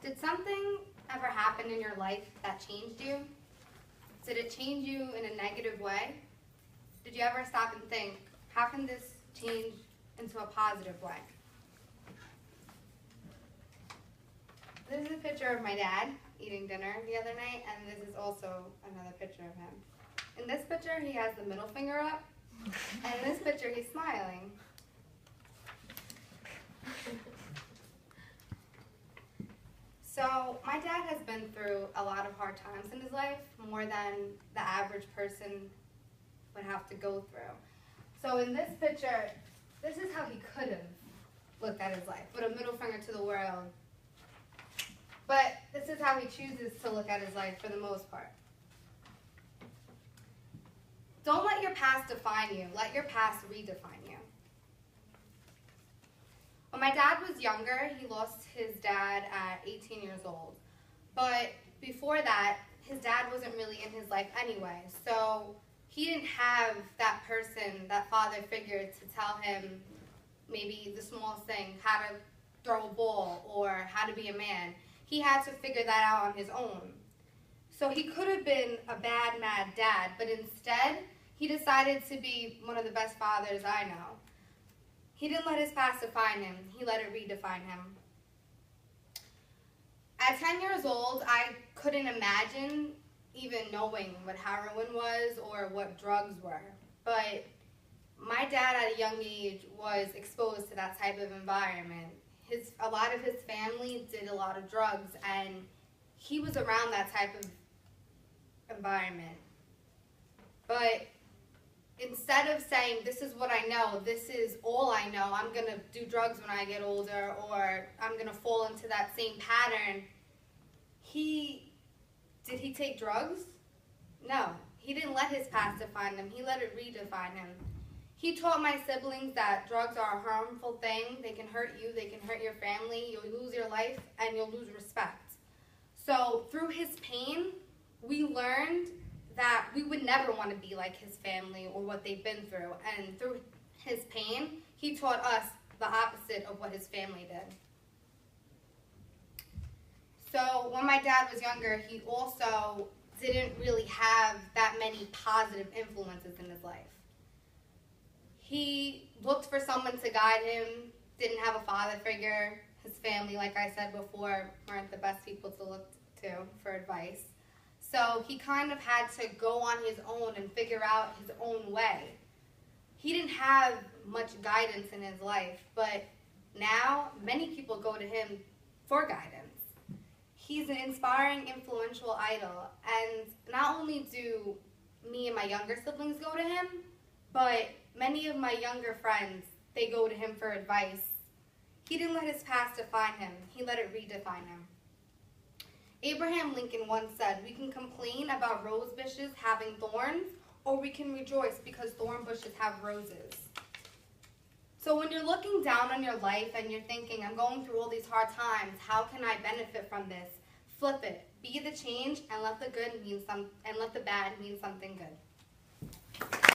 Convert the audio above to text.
Did something ever happen in your life that changed you? Did it change you in a negative way? Did you ever stop and think, how can this change into a positive way? This is a picture of my dad eating dinner the other night, and this is also another picture of him. In this picture, he has the middle finger up, and in this picture, he's smiling. So my dad has been through a lot of hard times in his life, more than the average person would have to go through. So in this picture, this is how he could have looked at his life, with a middle finger to the world. But this is how he chooses to look at his life for the most part. Don't let your past define you. Let your past redefine you. When my dad was younger, he lost his dad at 18 years old. But before that, his dad wasn't really in his life anyway. So he didn't have that person, that father figure to tell him maybe the smallest thing, how to throw a ball or how to be a man. He had to figure that out on his own. So he could have been a bad, mad dad, but instead, he decided to be one of the best fathers I know. He didn't let his past define him. He let it redefine him. At 10 years old, I couldn't imagine even knowing what heroin was or what drugs were. But my dad at a young age was exposed to that type of environment. A lot of his family did a lot of drugs, and he was around that type of environment. But instead of saying, this is what I know, this is all I know, I'm going to do drugs when I get older, or I'm going to fall into that same pattern, did he take drugs? No. He didn't let his past define him. He let it redefine him. He taught my siblings that drugs are a harmful thing. They can hurt you, they can hurt your family, you'll lose your life, and you'll lose respect. So through his pain, we learned that we would never want to be like his family or what they've been through. And through his pain, he taught us the opposite of what his family did. So when my dad was younger, he also didn't really have that many positive influences in his life. He looked for someone to guide him, didn't have a father figure. His family, like I said before, weren't the best people to look to for advice. So he kind of had to go on his own and figure out his own way. He didn't have much guidance in his life, but now many people go to him for guidance. He's an inspiring, influential idol, and not only do me and my younger siblings go to him, but many of my younger friends, they go to him for advice. He didn't let his past define him. He let it redefine him. Abraham Lincoln once said, we can complain about rose bushes having thorns, or we can rejoice because thorn bushes have roses. So when you're looking down on your life and you're thinking, I'm going through all these hard times, how can I benefit from this? Flip it. Be the change and let the bad mean something good.